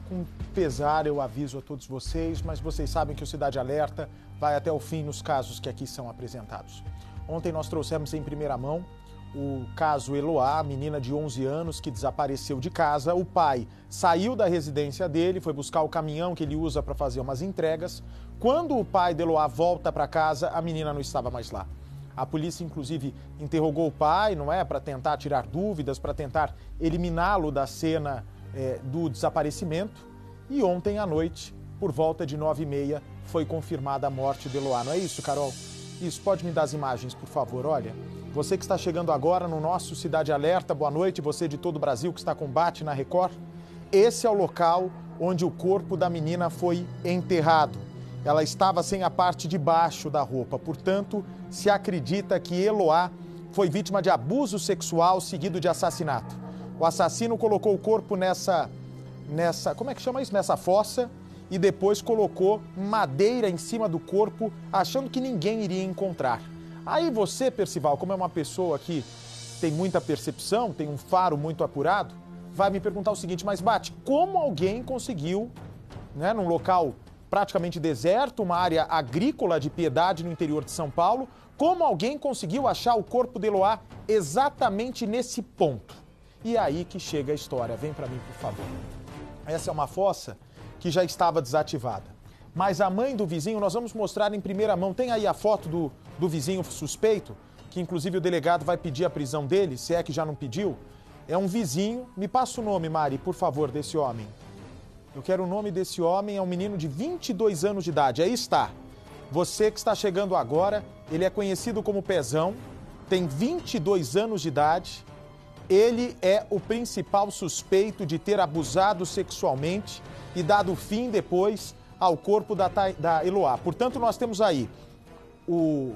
Com pesar, eu aviso a todos vocês, mas vocês sabem que o Cidade Alerta vai até o fim nos casos que aqui são apresentados. Ontem nós trouxemos em primeira mão o caso Eloá, a menina de 11 anos que desapareceu de casa. O pai saiu da residência dele, foi buscar o caminhão que ele usa para fazer umas entregas. Quando o pai de Eloá volta para casa, a menina não estava mais lá. A polícia, inclusive, interrogou o pai, não é, para tentar tirar dúvidas, para tentar eliminá-lo da cena do desaparecimento. E ontem à noite, por volta de 9h30, foi confirmada a morte de Eloá. Não é isso, Carol? Isso, pode me dar as imagens, por favor? Olha, você que está chegando agora no nosso Cidade Alerta, boa noite, você de todo o Brasil que está com Bate na Record. Esse é o local onde o corpo da menina foi enterrado. Ela estava sem a parte de baixo da roupa, portanto, se acredita que Eloá foi vítima de abuso sexual seguido de assassinato. O assassino colocou o corpo nessa como é que chama isso? Nessa fossa, e depois colocou madeira em cima do corpo, achando que ninguém iria encontrar. Aí você, Percival, como é uma pessoa que tem muita percepção, tem um faro muito apurado, vai me perguntar o seguinte: mas Bate, como alguém conseguiu, né, num local praticamente deserto, uma área agrícola de Piedade no interior de São Paulo, como alguém conseguiu achar o corpo de Eloá exatamente nesse ponto? E aí que chega a história. Vem para mim, por favor. Essa é uma fossa que já estava desativada. Mas a mãe do vizinho, nós vamos mostrar em primeira mão. Tem aí a foto do vizinho suspeito, que inclusive o delegado vai pedir a prisão dele, se é que já não pediu. É um vizinho. Me passa o nome, Mari, por favor, desse homem. Eu quero o nome desse homem. É um menino de 22 anos de idade. Aí está. Você que está chegando agora, ele é conhecido como Pezão, tem 22 anos de idade. Ele é o principal suspeito de ter abusado sexualmente e dado fim depois ao corpo da Eloá. Portanto, nós temos aí o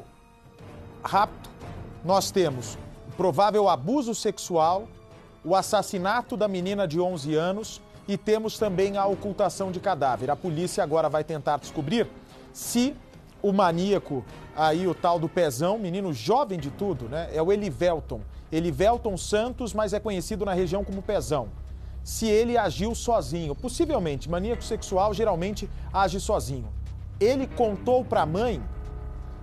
rapto, nós temos o provável abuso sexual, o assassinato da menina de 11 anos e temos também a ocultação de cadáver. A polícia agora vai tentar descobrir se o maníaco, aí o tal do Pezão, menino jovem de tudo, né? É o Elivelton Santos, mas é conhecido na região como Pezão. Se ele agiu sozinho, possivelmente, maníaco sexual geralmente age sozinho. Ele contou para a mãe.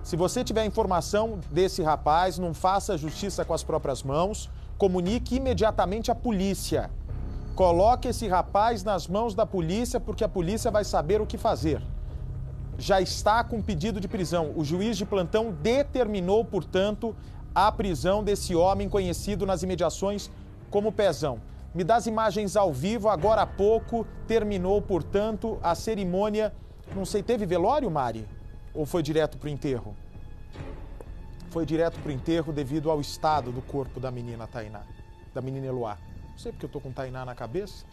Se você tiver informação desse rapaz, não faça justiça com as próprias mãos, comunique imediatamente à polícia. Coloque esse rapaz nas mãos da polícia, porque a polícia vai saber o que fazer. Já está com pedido de prisão. O juiz de plantão determinou, portanto, a prisão desse homem conhecido nas imediações como Pezão. Me dá as imagens ao vivo. Agora há pouco terminou, portanto, a cerimônia. Não sei, teve velório, Mari? Ou foi direto para o enterro? Foi direto para o enterro devido ao estado do corpo da menina Tainá, da menina Eloá. Não sei porque eu estou com Tainá na cabeça.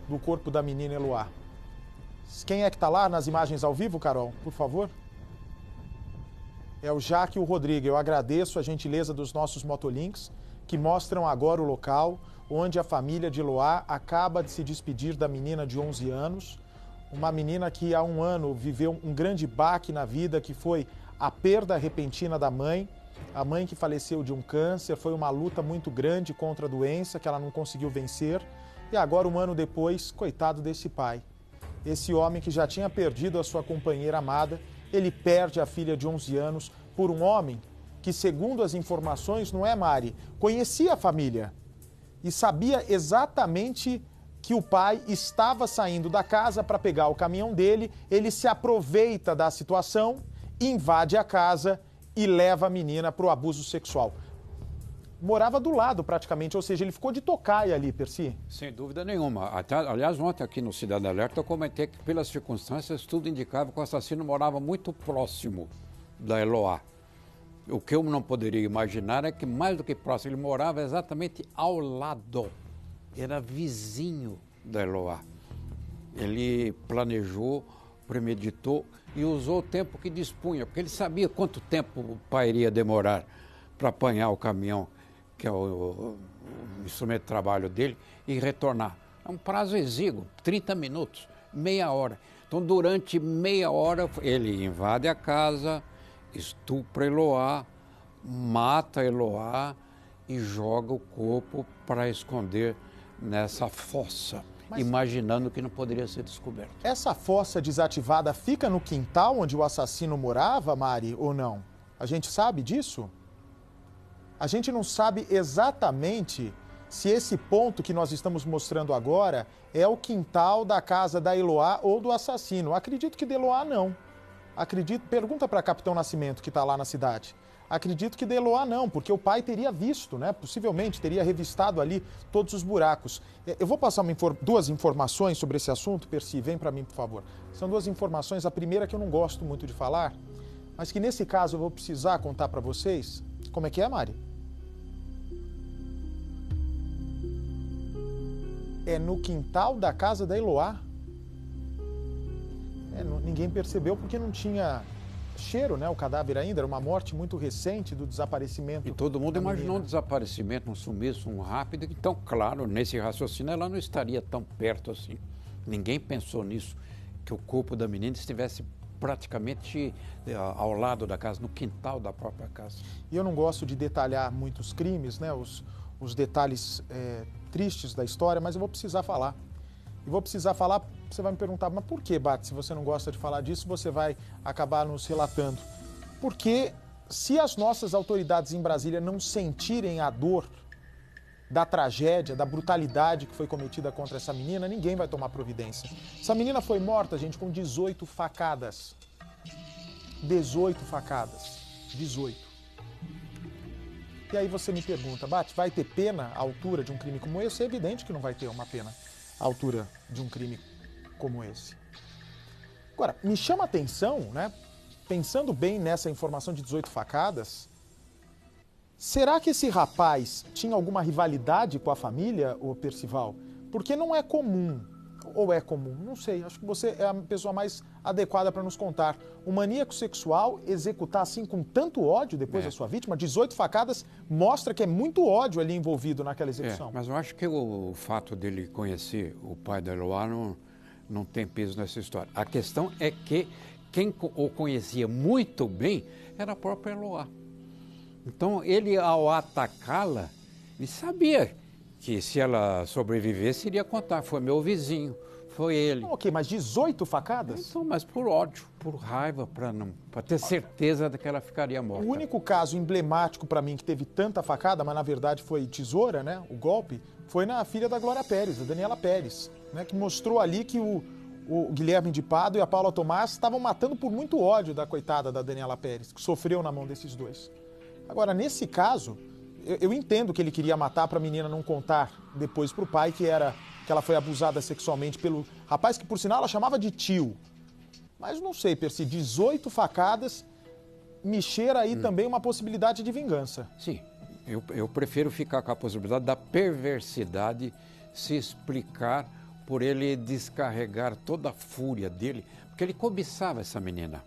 Do corpo da menina Eloá. Quem é que está lá nas imagens ao vivo, Carol? Por favor. É o Jaque e o Rodrigo. Eu agradeço a gentileza dos nossos motolinks que mostram agora o local onde a família de Eloá acaba de se despedir da menina de 11 anos. Uma menina que há um ano viveu um grande baque na vida, que foi a perda repentina da mãe. A mãe que faleceu de um câncer. Foi uma luta muito grande contra a doença que ela não conseguiu vencer. E agora, um ano depois, coitado desse pai. Esse homem que já tinha perdido a sua companheira amada, ele perde a filha de 11 anos por um homem que, segundo as informações, não é, Mari, conhecia a família e sabia exatamente que o pai estava saindo da casa para pegar o caminhão dele. Ele se aproveita da situação, invade a casa e leva a menina para o abuso sexual. Morava do lado praticamente, ou seja, ele ficou de tocaia ali, Percy. Sem dúvida nenhuma. Até, aliás, ontem aqui no Cidade Alerta eu comentei que pelas circunstâncias tudo indicava que o assassino morava muito próximo da Eloá. O que eu não poderia imaginar é que mais do que próximo, ele morava exatamente ao lado. Era vizinho da Eloá. Ele planejou, premeditou e usou o tempo que dispunha, porque ele sabia quanto tempo o pai iria demorar para apanhar o caminhão, que é o instrumento de trabalho dele, e retornar. É um prazo exíguo, 30 minutos, meia hora. Então, durante meia hora, ele invade a casa, estupra Eloá, mata Eloá e joga o corpo para esconder nessa fossa. imaginando que não poderia ser descoberto. Essa fossa desativada fica no quintal onde o assassino morava, Mari, ou não? A gente sabe disso? A gente não sabe exatamente se esse ponto que nós estamos mostrando agora é o quintal da casa da Eloá ou do assassino. Acredito que de Eloá não. Pergunta para Capitão Nascimento, que está lá na cidade. Acredito que de Eloá não, porque o pai teria visto, né? Possivelmente teria revistado ali todos os buracos. Eu vou passar duas informações sobre esse assunto, Percy, vem para mim, por favor. São duas informações, a primeira que eu não gosto muito de falar, mas que nesse caso eu vou precisar contar para vocês. Como é que é, Mari? É no quintal da casa da Eloá. Ninguém percebeu porque não tinha cheiro, né? O cadáver ainda era uma morte muito recente do desaparecimento. E todo mundo imaginou um desaparecimento, um sumiço, um rápido. Então, claro, nesse raciocínio ela não estaria tão perto assim. Ninguém pensou nisso, que o corpo da menina estivesse praticamente ao lado da casa, no quintal da própria casa. E eu não gosto de detalhar muitos crimes, né? Os detalhes tristes da história, mas eu vou precisar falar. E vou precisar falar, você vai me perguntar, mas por que, Bate? Se você não gosta de falar disso, você vai acabar nos relatando. Porque se as nossas autoridades em Brasília não sentirem a dor da tragédia, da brutalidade que foi cometida contra essa menina, ninguém vai tomar providência. Essa menina foi morta, gente, com 18 facadas. 18 facadas. 18. E aí você me pergunta, Bate, vai ter pena à altura de um crime como esse? É evidente que não vai ter uma pena à altura de um crime como esse. Agora, me chama a atenção, né? Pensando bem nessa informação de 18 facadas, será que esse rapaz tinha alguma rivalidade com a família, ô Percival? Porque não é comum, ou é comum, não sei, acho que você é a pessoa mais adequada para nos contar. Um maníaco sexual executar assim com tanto ódio depois da sua vítima, 18 facadas, mostra que é muito ódio ali envolvido naquela execução. Mas eu acho que o fato dele conhecer o pai da Eloá não tem peso nessa história. A questão é que quem o conhecia muito bem era a própria Eloá. Então, ele, ao atacá-la, ele sabia que se ela sobrevivesse, iria contar. Foi meu vizinho, foi ele. Ok, mas 18 facadas? Então, mas por ódio, por raiva, para ter certeza de que ela ficaria morta. O único caso emblemático para mim que teve tanta facada, mas na verdade foi tesoura, né? O golpe, foi na filha da Glória Pérez, a Daniela Pérez, né? Que mostrou ali que o Guilherme de Pádua e a Paula Tomás estavam matando por muito ódio da coitada da Daniela Pérez, que sofreu na mão desses dois. Agora, nesse caso, eu entendo que ele queria matar para a menina não contar depois para o pai que ela foi abusada sexualmente pelo rapaz que, por sinal, ela chamava de tio. Mas não sei, Percy, 18 facadas me cheira aí também uma possibilidade de vingança. Sim, eu prefiro ficar com a possibilidade da perversidade se explicar por ele descarregar toda a fúria dele, porque ele cobiçava essa menina.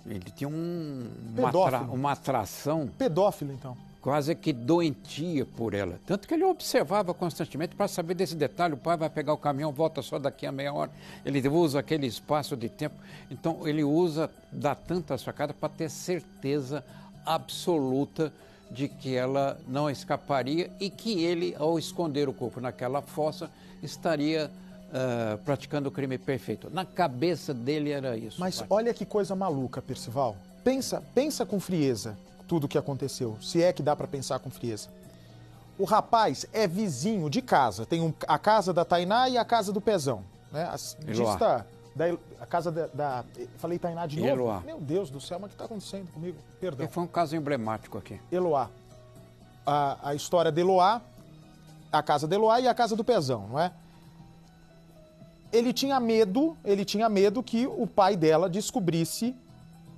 Ele tinha uma atração... Pedófilo, então. Quase que doentia por ela. Tanto que ele observava constantemente para saber desse detalhe. O pai vai pegar o caminhão, volta só daqui a meia hora. Ele usa aquele espaço de tempo. Então, ele dá tantas facadas para ter certeza absoluta de que ela não escaparia e que ele, ao esconder o corpo naquela fossa, estaria praticando o crime perfeito. Na cabeça dele era isso. Mas olha que coisa maluca, Percival. Pensa com frieza tudo o que aconteceu, se é que dá para pensar com frieza. O rapaz é vizinho de casa, tem a casa da Tainá e a casa do Pezão, né? A casa da falei Tainá de novo? Eloá. Meu Deus do céu, mas o que está acontecendo comigo? Perdão. Foi um caso emblemático aqui. Eloá. A história de Eloá, a casa de Eloá e a casa do Pezão, não é? Ele tinha medo que o pai dela descobrisse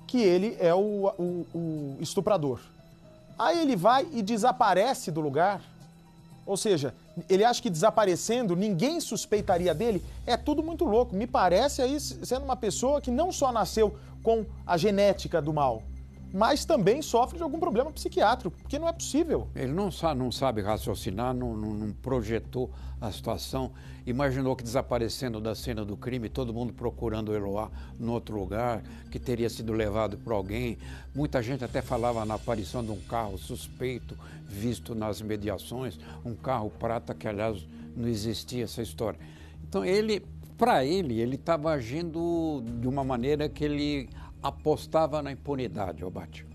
que ele é o estuprador. Aí ele vai e desaparece do lugar. Ou seja, ele acha que desaparecendo, ninguém suspeitaria dele. É tudo muito louco. Me parece aí sendo uma pessoa que não só nasceu com a genética do mal, mas também sofre de algum problema psiquiátrico, porque não é possível. Ele não sabe raciocinar, não projetou a situação, imaginou que desaparecendo da cena do crime, todo mundo procurando o Eloá em outro lugar, que teria sido levado por alguém. Muita gente até falava na aparição de um carro suspeito, visto nas mediações, um carro prata que, aliás, não existia essa história. Então, ele estava agindo de uma maneira que ele apostava na impunidade, Abate.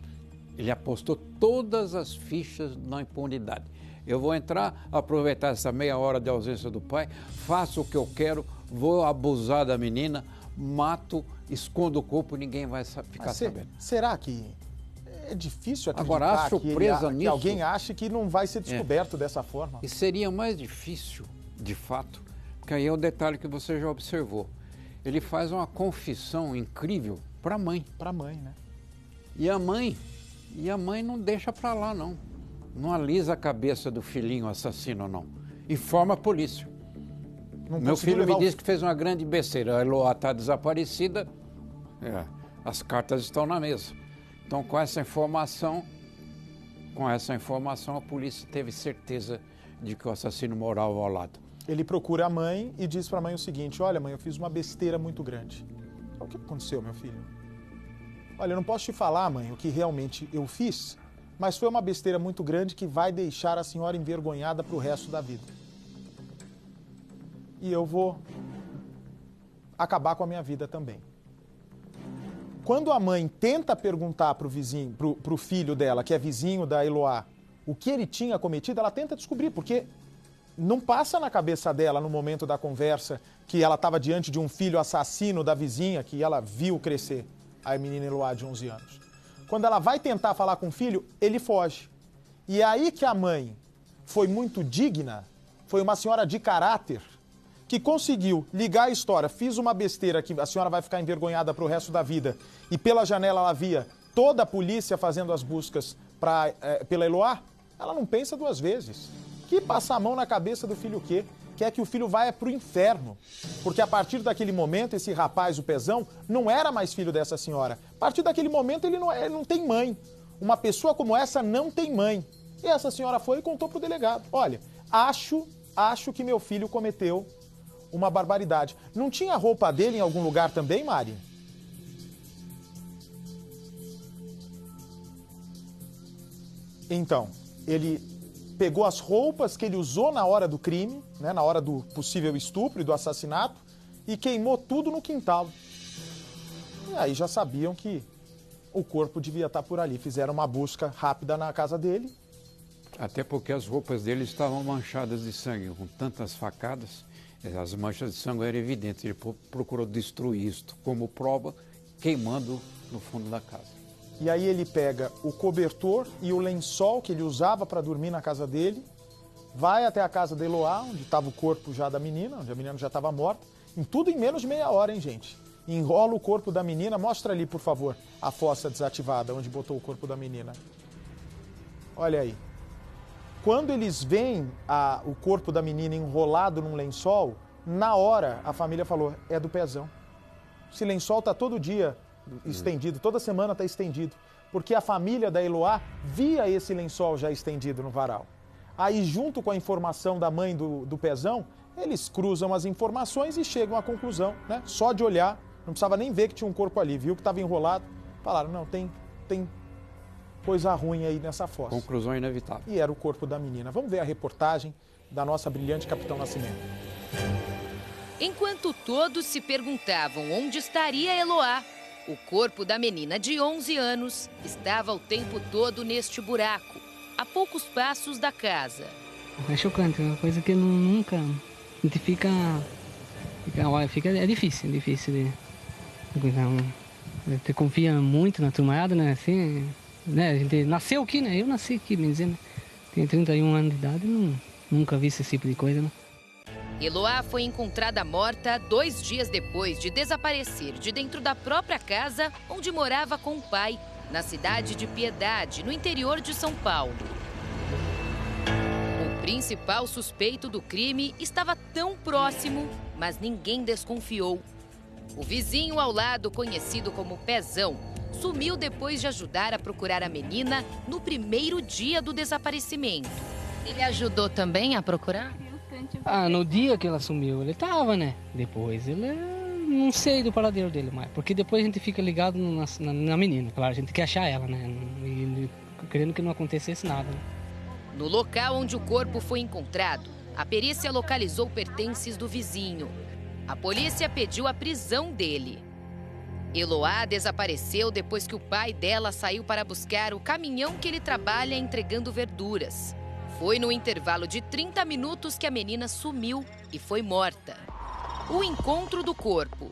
Ele apostou todas as fichas na impunidade. Eu vou entrar, aproveitar essa meia hora de ausência do pai, faço o que eu quero, vou abusar da menina, mato, escondo o corpo, ninguém vai ficar sabendo. Será que é difícil acreditar Agora, a surpresa que alguém ache que não vai ser descoberto dessa forma? E seria mais difícil, de fato, porque aí é o detalhe que você já observou. Ele faz uma confissão incrível para a mãe. Para a mãe, né? E a mãe não deixa para lá, não. Não alisa a cabeça do filhinho assassino, não. Informa a polícia. Meu filho me disse que fez uma grande besteira. A Eloá está desaparecida, as cartas estão na mesa. Então, com essa informação, a polícia teve certeza de que o assassino morava ao lado. Ele procura a mãe e diz para a mãe o seguinte: olha, mãe, eu fiz uma besteira muito grande. O que aconteceu, meu filho? Olha, eu não posso te falar, mãe, o que realmente eu fiz, mas foi uma besteira muito grande que vai deixar a senhora envergonhada para o resto da vida. E eu vou acabar com a minha vida também. Quando a mãe tenta perguntar para o vizinho, para o filho dela, que é vizinho da Eloá, o que ele tinha cometido, ela tenta descobrir, porque não passa na cabeça dela, no momento da conversa, que ela estava diante de um filho assassino da vizinha, que ela viu crescer, a menina Eloá de 11 anos. Quando ela vai tentar falar com o filho, ele foge. E é aí que a mãe foi muito digna, foi uma senhora de caráter, que conseguiu ligar a história, fiz uma besteira que a senhora vai ficar envergonhada para o resto da vida, e pela janela ela via toda a polícia fazendo as buscas pela Eloá, ela não pensa duas vezes. Que passa a mão na cabeça do filho o quê? Quer que o filho vá para o inferno. Porque a partir daquele momento, esse rapaz, o Pezão, não era mais filho dessa senhora. A partir daquele momento, ele não tem mãe. Uma pessoa como essa não tem mãe. E essa senhora foi e contou para o delegado: olha, acho que meu filho cometeu uma barbaridade. Não tinha a roupa dele em algum lugar também, Mari? Então, ele pegou as roupas que ele usou na hora do crime, né, na hora do possível estupro e do assassinato, e queimou tudo no quintal. E aí já sabiam que o corpo devia estar por ali. Fizeram uma busca rápida na casa dele. Até porque as roupas dele estavam manchadas de sangue, com tantas facadas, as manchas de sangue eram evidentes. Ele procurou destruir isto como prova, queimando no fundo da casa. E aí ele pega o cobertor e o lençol que ele usava para dormir na casa dele, vai até a casa da Eloá, onde estava o corpo já da menina, onde a menina já estava morta, tudo em menos de meia hora, hein, gente? Enrola o corpo da menina, mostra ali, por favor, a fossa desativada, onde botou o corpo da menina. Olha aí. Quando eles veem o corpo da menina enrolado num lençol, na hora a família falou: é do Pezão. Esse lençol está todo dia estendido, toda semana está estendido, porque a família da Eloá via esse lençol já estendido no varal. Aí, junto com a informação da mãe do Pezão, eles cruzam as informações e chegam à conclusão, né? Só de olhar, não precisava nem ver que tinha um corpo ali, viu que estava enrolado, falaram: não, tem coisa ruim aí nessa fossa. Conclusão inevitável. E era o corpo da menina. Vamos ver a reportagem da nossa brilhante Capitão Nascimento. Enquanto todos se perguntavam onde estaria Eloá, o corpo da menina de 11 anos estava o tempo todo neste buraco, a poucos passos da casa. É chocante, é uma coisa que nunca... A gente fica é difícil de... Você confia muito na turmada, né? Assim, né? A gente nasceu aqui, né? Eu nasci aqui, me dizendo. Tenho 31 anos de idade e nunca vi esse tipo de coisa, né? Eloá foi encontrada morta 2 dias depois de desaparecer de dentro da própria casa onde morava com o pai, na cidade de Piedade, no interior de São Paulo. O principal suspeito do crime estava tão próximo, mas ninguém desconfiou. O vizinho ao lado, conhecido como Pezão, sumiu depois de ajudar a procurar a menina no primeiro dia do desaparecimento. Ele ajudou também a procurar? No dia que ela sumiu, ele tava, né? Depois ele... Não sei do paradeiro dele mais, porque depois a gente fica ligado na menina, claro, a gente quer achar ela, né? E querendo que não acontecesse nada, né? No local onde o corpo foi encontrado, A perícia localizou pertences do vizinho. A polícia pediu a prisão dele. Eloá desapareceu depois que o pai dela saiu para buscar o caminhão que ele trabalha entregando verduras. Foi no intervalo de 30 minutos que a menina sumiu e foi morta. O encontro do corpo.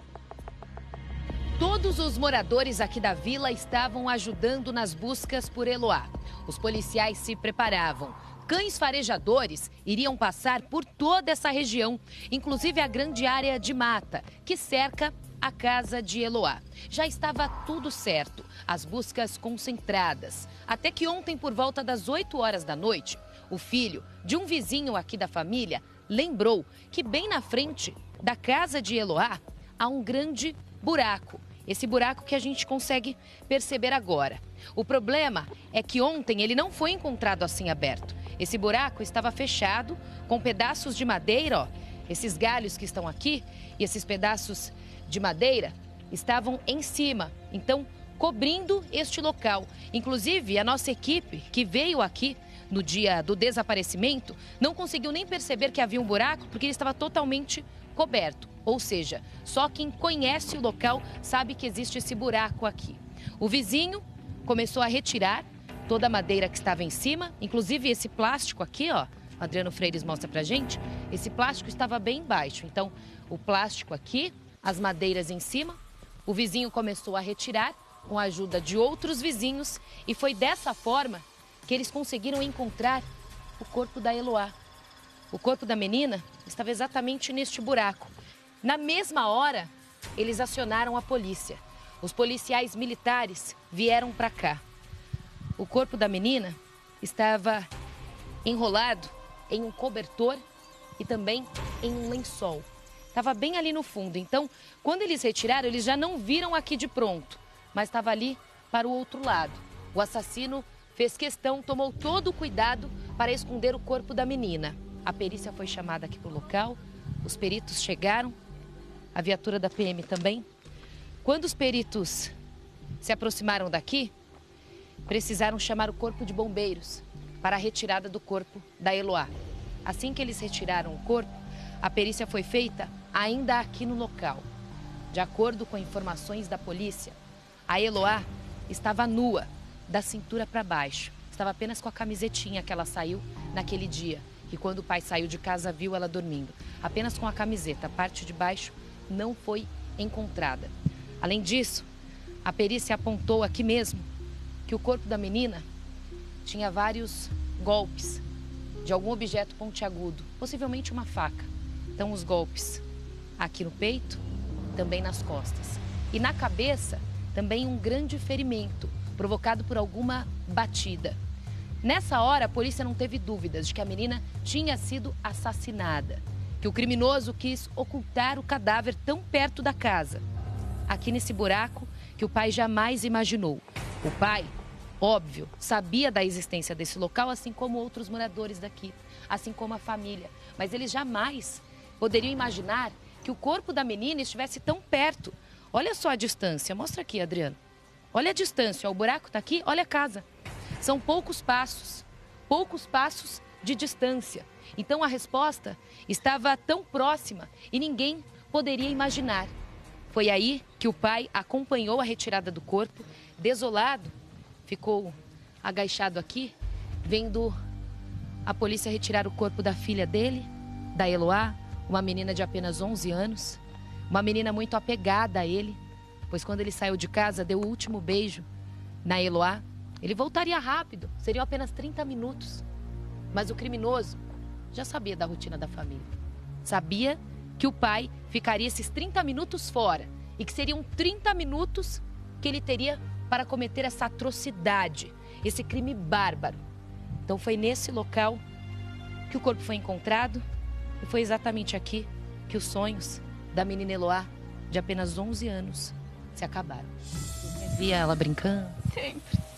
Todos os moradores aqui da vila estavam ajudando nas buscas por Eloá. Os policiais se preparavam. Cães farejadores iriam passar por toda essa região, inclusive a grande área de mata que cerca a casa de Eloá. Já estava tudo certo, as buscas concentradas. Até que ontem, por volta das 8 horas da noite, o filho de um vizinho aqui da família lembrou que bem na frente da casa de Eloá há um grande buraco. Esse buraco que a gente consegue perceber agora. O problema é que ontem ele não foi encontrado assim aberto. Esse buraco estava fechado com pedaços de madeira, ó. Esses galhos que estão aqui e esses pedaços de madeira estavam em cima, então cobrindo este local. Inclusive, a nossa equipe que veio aqui no dia do desaparecimento não conseguiu nem perceber que havia um buraco porque ele estava totalmente coberto. Ou seja, só quem conhece o local sabe que existe esse buraco aqui. O vizinho começou a retirar toda a madeira que estava em cima, inclusive esse plástico aqui, ó, o Adriano Freires mostra pra gente, esse plástico estava bem embaixo. Então, o plástico aqui, as madeiras em cima, o vizinho começou a retirar com a ajuda de outros vizinhos e foi dessa forma que eles conseguiram encontrar o corpo da Eloá. O corpo da menina estava exatamente neste buraco. Na mesma hora, eles acionaram a polícia. Os policiais militares vieram para cá. O corpo da menina estava enrolado em um cobertor e também em um lençol. Estava bem ali no fundo. Então, quando eles retiraram, eles já não viram aqui de pronto, mas estava ali para o outro lado. O assassino fez questão, tomou todo o cuidado para esconder o corpo da menina. A perícia foi chamada aqui para o local, os peritos chegaram, a viatura da PM também. Quando os peritos se aproximaram daqui, precisaram chamar o corpo de bombeiros para a retirada do corpo da Eloá. Assim que eles retiraram o corpo, a perícia foi feita ainda aqui no local. De acordo com informações da polícia, a Eloá estava nua, da cintura para baixo. Estava apenas com a camisetinha que ela saiu naquele dia. E quando o pai saiu de casa, viu ela dormindo. Apenas com a camiseta, a parte de baixo não foi encontrada. Além disso, a perícia apontou aqui mesmo que o corpo da menina tinha vários golpes de algum objeto pontiagudo, possivelmente uma faca. Então, os golpes aqui no peito, também nas costas. E na cabeça, também um grande ferimento, provocado por alguma batida. Nessa hora, a polícia não teve dúvidas de que a menina tinha sido assassinada, que o criminoso quis ocultar o cadáver tão perto da casa, aqui nesse buraco que o pai jamais imaginou. O pai, óbvio, sabia da existência desse local, assim como outros moradores daqui, assim como a família, mas eles jamais poderiam imaginar que o corpo da menina estivesse tão perto. Olha só a distância, mostra aqui, Adriano. Olha a distância, ó, o buraco está aqui, olha a casa. São poucos passos de distância. Então a resposta estava tão próxima e ninguém poderia imaginar. Foi aí que o pai acompanhou a retirada do corpo, desolado, ficou agachado aqui, vendo a polícia retirar o corpo da filha dele, da Eloá, uma menina de apenas 11 anos, uma menina muito apegada a ele, pois quando ele saiu de casa, deu o último beijo na Eloá. Ele voltaria rápido, seriam apenas 30 minutos. Mas o criminoso já sabia da rotina da família. Sabia que o pai ficaria esses 30 minutos fora e que seriam 30 minutos que ele teria para cometer essa atrocidade, esse crime bárbaro. Então foi nesse local que o corpo foi encontrado e foi exatamente aqui que os sonhos da menina Eloá, de apenas 11 anos, se acabaram. Via ela brincando? Sempre.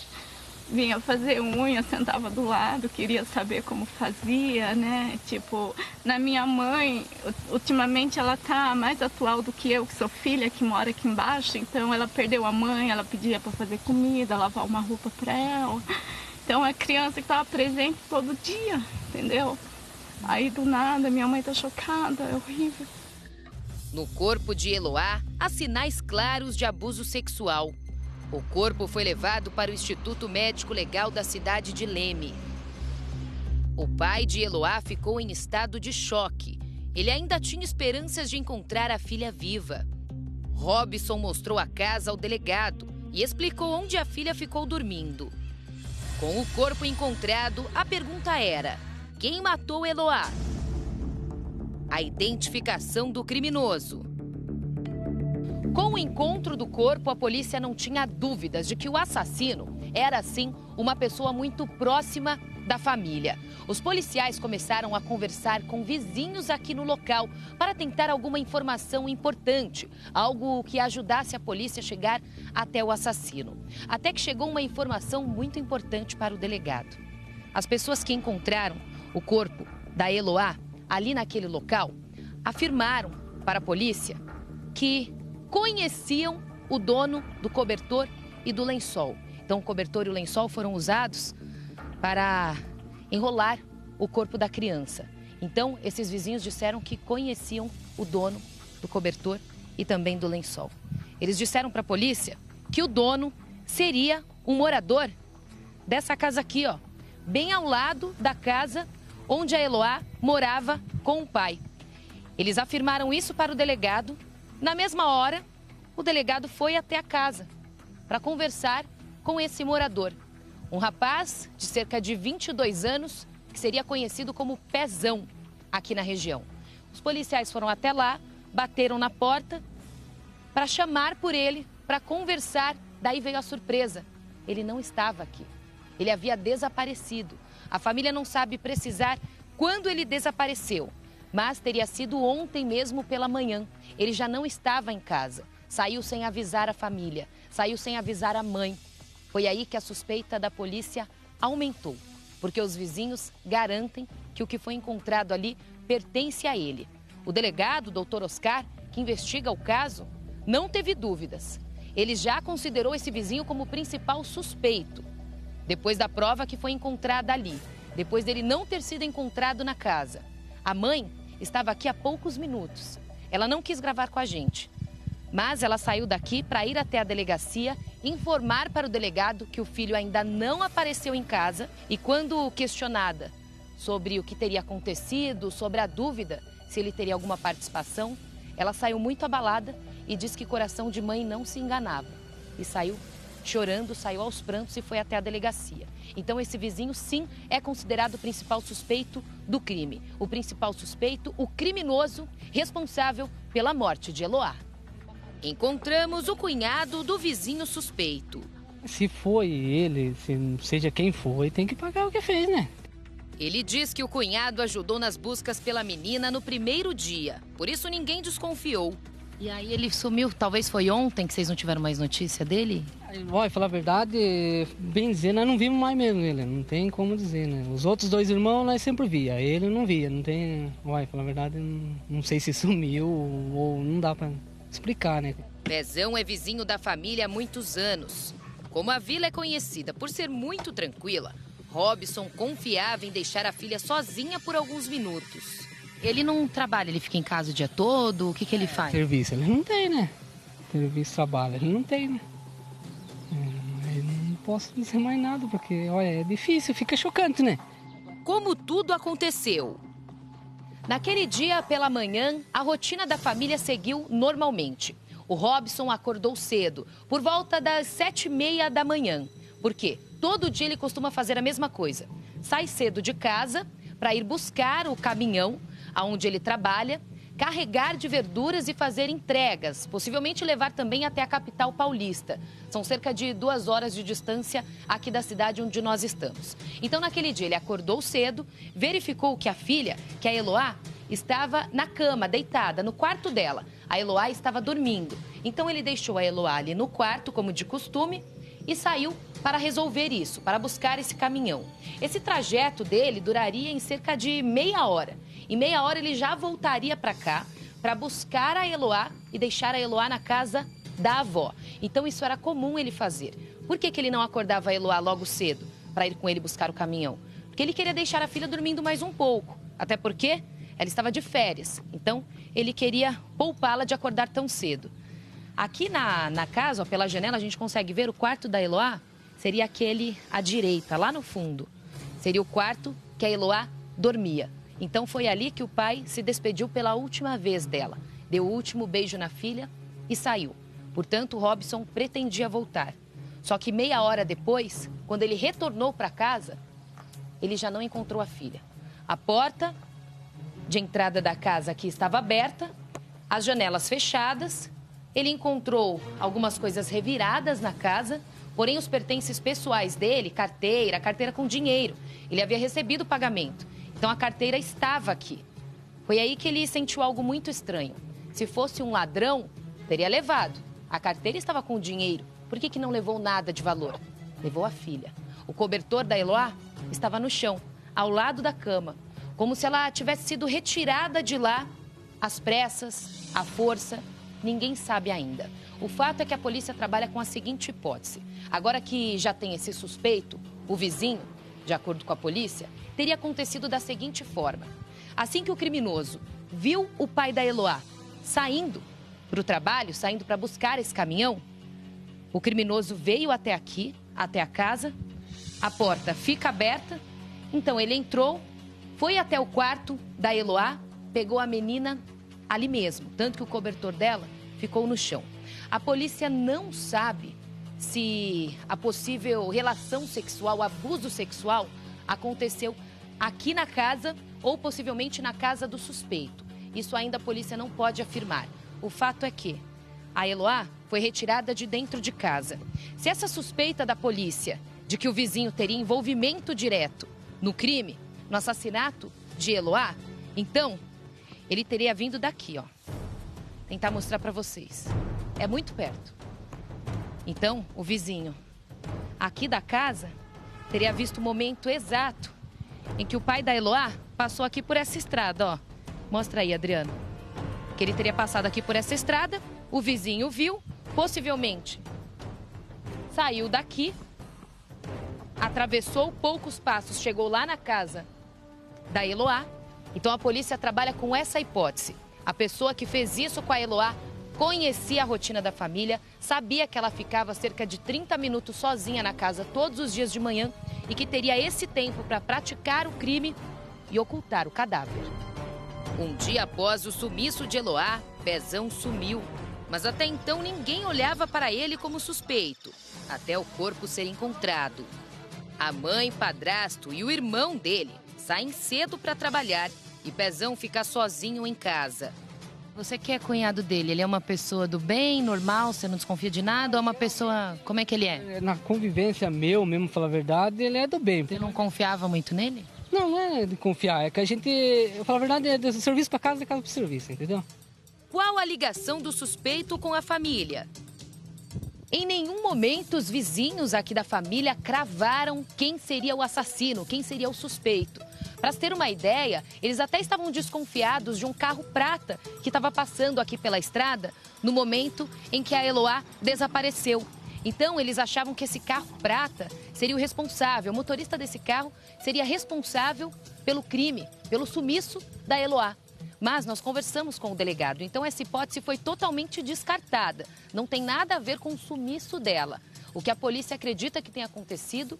Vinha fazer unha, sentava do lado, queria saber como fazia, né? Tipo, na minha mãe, ultimamente ela tá mais atual do que eu, que sou filha, que mora aqui embaixo. Então ela perdeu a mãe, ela pedia para fazer comida, lavar uma roupa para ela. Então é criança que estava presente todo dia, entendeu? Aí do nada, minha mãe tá chocada, é horrível. No corpo de Eloá, há sinais claros de abuso sexual. O corpo foi levado para o Instituto Médico Legal da cidade de Leme. O pai de Eloá ficou em estado de choque. Ele ainda tinha esperanças de encontrar a filha viva. Robson mostrou a casa ao delegado e explicou onde a filha ficou dormindo. Com o corpo encontrado, a pergunta era: quem matou Eloá? A identificação do criminoso. Com o encontro do corpo, a polícia não tinha dúvidas de que o assassino era, sim, uma pessoa muito próxima da família. Os policiais começaram a conversar com vizinhos aqui no local para tentar alguma informação importante, algo que ajudasse a polícia a chegar até o assassino. Até que chegou uma informação muito importante para o delegado. As pessoas que encontraram o corpo da Eloá ali naquele local afirmaram para a polícia que conheciam o dono do cobertor e do lençol. Então, o cobertor e o lençol foram usados para enrolar o corpo da criança. Então, esses vizinhos disseram que conheciam o dono do cobertor e também do lençol. Eles disseram para a polícia que o dono seria um morador dessa casa aqui, ó, bem ao lado da casa onde a Eloá morava com o pai. Eles afirmaram isso para o delegado. Na mesma hora, o delegado foi até a casa para conversar com esse morador. Um rapaz de cerca de 22 anos, que seria conhecido como Pezão aqui na região. Os policiais foram até lá, bateram na porta para chamar por ele, para conversar. Daí veio a surpresa. Ele não estava aqui. Ele havia desaparecido. A família não sabe precisar quando ele desapareceu, mas teria sido ontem mesmo pela manhã. Ele já não estava em casa. Saiu sem avisar a família, saiu sem avisar a mãe. Foi aí que a suspeita da polícia aumentou, porque os vizinhos garantem que o que foi encontrado ali pertence a ele. O delegado, Dr. Oscar, que investiga o caso, não teve dúvidas. Ele já considerou esse vizinho como principal suspeito, depois da prova que foi encontrada ali, depois dele não ter sido encontrado na casa. A mãe estava aqui há poucos minutos. Ela não quis gravar com a gente, mas ela saiu daqui para ir até a delegacia, informar para o delegado que o filho ainda não apareceu em casa e, quando questionada sobre o que teria acontecido, sobre a dúvida se ele teria alguma participação, ela saiu muito abalada e disse que coração de mãe não se enganava. E saiu chorando, saiu aos prantos e foi até a delegacia. Então esse vizinho, sim, é considerado o principal suspeito do crime. O principal suspeito, o criminoso responsável pela morte de Eloá. Encontramos o cunhado do vizinho suspeito. Se foi ele, seja quem foi, tem que pagar o que fez, né? Ele diz que o cunhado ajudou nas buscas pela menina no primeiro dia. Por isso ninguém desconfiou. E aí ele sumiu, talvez foi ontem que vocês não tiveram mais notícia dele? Olha, falar a verdade, bem dizer, nós não vimos mais mesmo ele, não tem como dizer, né? Os outros dois irmãos nós sempre via, ele não via, não tem... Olha, falar a verdade, não sei se sumiu ou não dá pra explicar, né? Pezão é vizinho da família há muitos anos. Como a vila é conhecida por ser muito tranquila, Robson confiava em deixar a filha sozinha por alguns minutos. Ele não trabalha, ele fica em casa o dia todo? O que ele faz? Serviço ele não tem, né? Serviço, trabalho ele não tem, né? Eu não posso dizer mais nada, porque, olha, é difícil, fica chocante, né? Como tudo aconteceu? Naquele dia, pela manhã, a rotina da família seguiu normalmente. O Robson acordou cedo, por volta das 7h30 da manhã. Por quê? Todo dia ele costuma fazer a mesma coisa. Sai cedo de casa para ir buscar o caminhão aonde ele trabalha, carregar de verduras e fazer entregas, possivelmente levar também até a capital paulista. São cerca de 2 horas de distância aqui da cidade onde nós estamos. Então, naquele dia, ele acordou cedo, verificou que a filha, que a Eloá, estava na cama, deitada, no quarto dela. A Eloá estava dormindo. Então, ele deixou a Eloá ali no quarto, como de costume, e saiu para resolver isso, para buscar esse caminhão. Esse trajeto dele duraria em cerca de meia hora. Em meia hora ele já voltaria para cá para buscar a Eloá e deixar a Eloá na casa da avó. Então isso era comum ele fazer. Por que ele não acordava a Eloá logo cedo para ir com ele buscar o caminhão? Porque ele queria deixar a filha dormindo mais um pouco. Até porque ela estava de férias, então ele queria poupá-la de acordar tão cedo. Aqui na casa, ó, pela janela, a gente consegue ver o quarto da Eloá, seria aquele à direita, lá no fundo. Seria o quarto que a Eloá dormia. Então foi ali que o pai se despediu pela última vez dela. Deu o último beijo na filha e saiu. Portanto, o Robson pretendia voltar. Só que meia hora depois, quando ele retornou para casa, ele já não encontrou a filha. A porta de entrada da casa aqui estava aberta, as janelas fechadas. Ele encontrou algumas coisas reviradas na casa, porém os pertences pessoais dele, carteira com dinheiro, ele havia recebido o pagamento. Então a carteira estava aqui. Foi aí que ele sentiu algo muito estranho. Se fosse um ladrão, teria levado. A carteira estava com o dinheiro. Por que não levou nada de valor? Levou a filha. O cobertor da Eloá estava no chão, ao lado da cama, como se ela tivesse sido retirada de lá às pressas, à força. Ninguém sabe ainda. O fato é que a polícia trabalha com a seguinte hipótese. Agora que já tem esse suspeito, o vizinho, de acordo com a polícia, teria acontecido da seguinte forma. Assim que o criminoso viu o pai da Eloá saindo para o trabalho, saindo para buscar esse caminhão, o criminoso veio até aqui, até a casa, a porta fica aberta, então ele entrou, foi até o quarto da Eloá, pegou a menina ali mesmo, tanto que o cobertor dela ficou no chão. A polícia não sabe se a possível relação sexual, abuso sexual, aconteceu aqui na casa ou possivelmente na casa do suspeito. Isso ainda a polícia não pode afirmar. O fato é que a Eloá foi retirada de dentro de casa. Se essa suspeita da polícia de que o vizinho teria envolvimento direto no crime, no assassinato de Eloá, então ele teria vindo daqui, ó. Tentar mostrar para vocês. É muito perto. Então, o vizinho aqui da casa teria visto o momento exato em que o pai da Eloá passou aqui por essa estrada, ó. Mostra aí, Adriano. Que ele teria passado aqui por essa estrada, o vizinho viu, possivelmente saiu daqui, atravessou poucos passos, chegou lá na casa da Eloá. Então a polícia trabalha com essa hipótese. A pessoa que fez isso com a Eloá conhecia a rotina da família, sabia que ela ficava cerca de 30 minutos sozinha na casa todos os dias de manhã e que teria esse tempo para praticar o crime e ocultar o cadáver. Um dia após o sumiço de Eloá, Pezão sumiu. Mas até então ninguém olhava para ele como suspeito, até o corpo ser encontrado. A mãe, padrasto e o irmão dele saem cedo para trabalhar e Pezão fica sozinho em casa. Você que é cunhado dele, ele é uma pessoa do bem, normal, você não desconfia de nada? Ou é uma pessoa... Como é que ele é? Na convivência meu, mesmo falar a verdade, ele é do bem. Você não confiava muito nele? Não é de confiar, é que a gente... Eu falo a verdade, é do serviço para casa, da casa para serviço, entendeu? Qual a ligação do suspeito com a família? Em nenhum momento os vizinhos aqui da família cravaram quem seria o assassino, quem seria o suspeito. Para ter uma ideia, eles até estavam desconfiados de um carro prata que estava passando aqui pela estrada no momento em que a Eloá desapareceu. Então, eles achavam que esse carro prata seria o responsável, o motorista desse carro seria responsável pelo crime, pelo sumiço da Eloá. Mas nós conversamos com o delegado, então essa hipótese foi totalmente descartada. Não tem nada a ver com o sumiço dela. O que a polícia acredita que tenha acontecido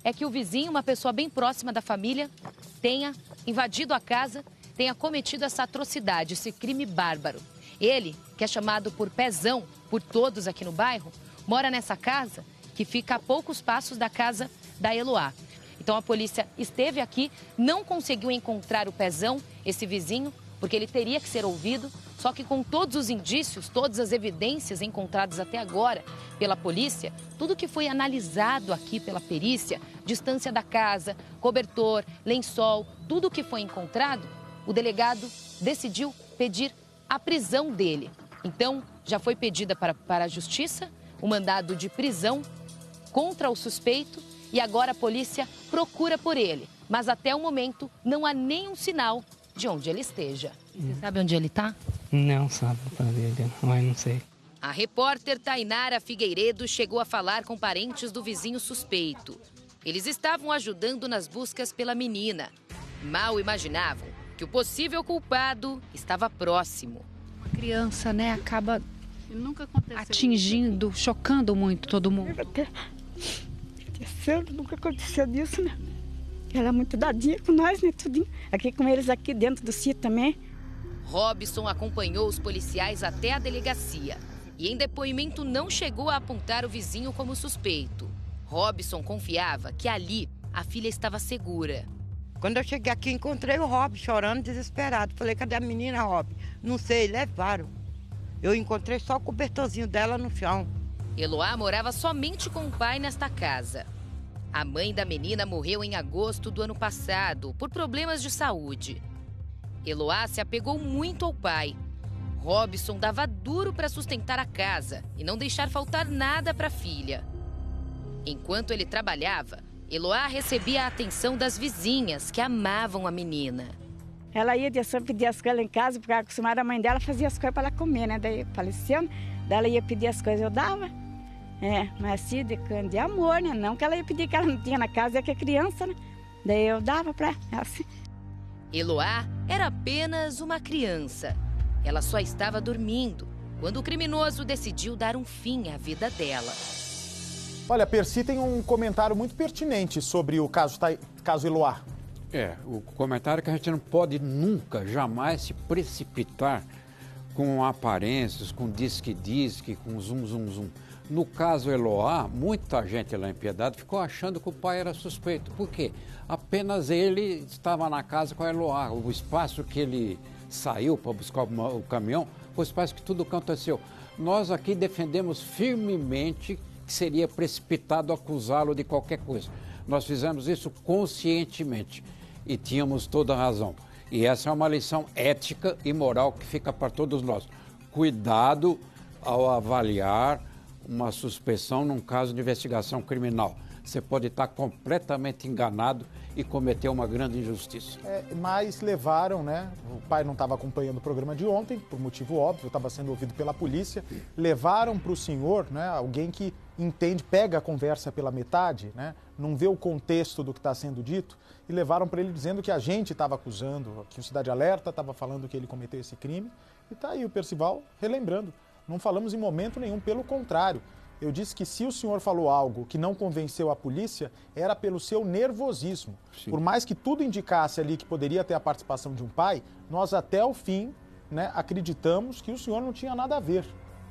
é que o vizinho, uma pessoa bem próxima da família, tenha invadido a casa, tenha cometido essa atrocidade, esse crime bárbaro. Ele, que é chamado por Pezão, por todos aqui no bairro, mora nessa casa que fica a poucos passos da casa da Eloá. Então a polícia esteve aqui, não conseguiu encontrar o Pezão, esse vizinho, porque ele teria que ser ouvido, só que com todos os indícios, todas as evidências encontradas até agora pela polícia, tudo que foi analisado aqui pela perícia, distância da casa, cobertor, lençol, tudo que foi encontrado, o delegado decidiu pedir a prisão dele. Então, já foi pedida para a justiça o mandado de prisão contra o suspeito e agora a polícia procura por ele. Mas até o momento não há nenhum sinal de onde ele esteja. Você sabe onde ele está? Não sabe, mas não sei. A repórter Tainara Figueiredo chegou a falar com parentes do vizinho suspeito. Eles estavam ajudando nas buscas pela menina. Mal imaginavam que o possível culpado estava próximo. A criança, né, acaba atingindo, chocando muito todo mundo. Nunca aconteceu disso, né? Ela é muito dadinha com nós, né, tudinho. Aqui com eles aqui dentro do sítio também. Robson acompanhou os policiais até a delegacia e em depoimento não chegou a apontar o vizinho como suspeito. Robson confiava que ali a filha estava segura. Quando eu cheguei aqui, encontrei o Rob chorando, desesperado. Falei, cadê a menina, Rob? Não sei, levaram. Eu encontrei só o cobertorzinho dela no chão. Eloá morava somente com o pai nesta casa. A mãe da menina morreu em agosto do ano passado por problemas de saúde. Eloá se apegou muito ao pai. Robson dava duro para sustentar a casa e não deixar faltar nada para a filha. Enquanto ele trabalhava, Eloá recebia a atenção das vizinhas que amavam a menina. Ela ia pedir as coisas lá em casa, porque acostumada a mãe dela fazia as coisas para ela comer, né? Daí faleceu, daí ela ia pedir as coisas, eu dava. Mas assim, de amor, né? Não que ela ia pedir que ela não tinha na casa, é que é criança, né? Daí eu dava para ela, assim. Eloá era apenas uma criança. Ela só estava dormindo quando o criminoso decidiu dar um fim à vida dela. Olha, Percy tem um comentário muito pertinente sobre o caso Eloá. O comentário é que a gente não pode nunca, jamais se precipitar com aparências, com disque-disque, com zum-zum-zum. No caso Eloá, muita gente lá em Piedade ficou achando que o pai era suspeito. Por quê? Apenas ele estava na casa com a Eloá. O espaço que ele saiu para buscar o caminhão foi o espaço que tudo aconteceu. Nós aqui defendemos firmemente que seria precipitado acusá-lo de qualquer coisa. Nós fizemos isso conscientemente e tínhamos toda a razão. E essa é uma lição ética e moral que fica para todos nós. Cuidado ao avaliar uma suspeição num caso de investigação criminal. Você pode estar completamente enganado e cometer uma grande injustiça. Mas levaram, né? O pai não estava acompanhando o programa de ontem, por motivo óbvio, estava sendo ouvido pela polícia. Levaram para o senhor, né? Alguém que entende, pega a conversa pela metade, né? Não vê o contexto do que está sendo dito, e levaram para ele dizendo que a gente estava acusando, que o Cidade Alerta estava falando que ele cometeu esse crime. E está aí o Percival relembrando. Não falamos em momento nenhum, pelo contrário. Eu disse que se o senhor falou algo que não convenceu a polícia, era pelo seu nervosismo. Sim. Por mais que tudo indicasse ali que poderia ter a participação de um pai, nós até o fim, né, acreditamos que o senhor não tinha nada a ver.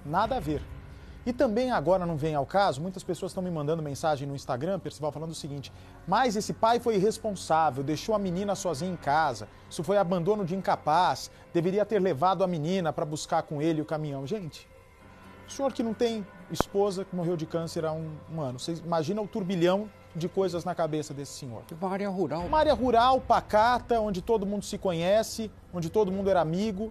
Nada a ver. E também agora não vem ao caso, muitas pessoas estão me mandando mensagem no Instagram, Percival, falando o seguinte: mas esse pai foi irresponsável, deixou a menina sozinha em casa, isso foi abandono de incapaz, deveria ter levado a menina para buscar com ele o caminhão. Gente, o senhor que não tem esposa, que morreu de câncer há um ano, você imagina o turbilhão de coisas na cabeça desse senhor. Uma área rural. Uma área rural, pacata, onde todo mundo se conhece, onde todo mundo era amigo.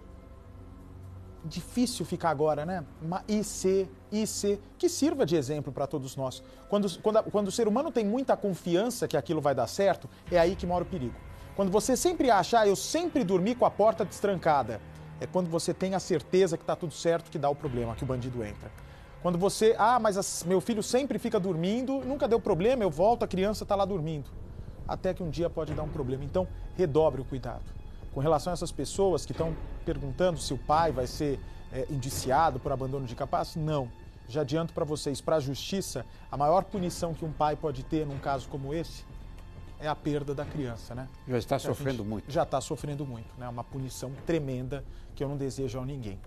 Difícil ficar agora, né? Uma IC, que sirva de exemplo para todos nós. Quando o ser humano tem muita confiança que aquilo vai dar certo, é aí que mora o perigo. Quando você sempre acha, eu sempre dormi com a porta destrancada, é quando você tem a certeza que está tudo certo que dá o problema, que o bandido entra. Quando você, mas meu filho sempre fica dormindo, nunca deu problema, eu volto, a criança está lá dormindo. Até que um dia pode dar um problema. Então, redobre o cuidado. Com relação a essas pessoas que estão perguntando se o pai vai ser indiciado por abandono de incapaz, não. Já adianto para vocês, para a justiça, a maior punição que um pai pode ter num caso como esse é a perda da criança, né? Já está sofrendo muito. Já está sofrendo muito, né? Uma punição tremenda que eu não desejo a ninguém.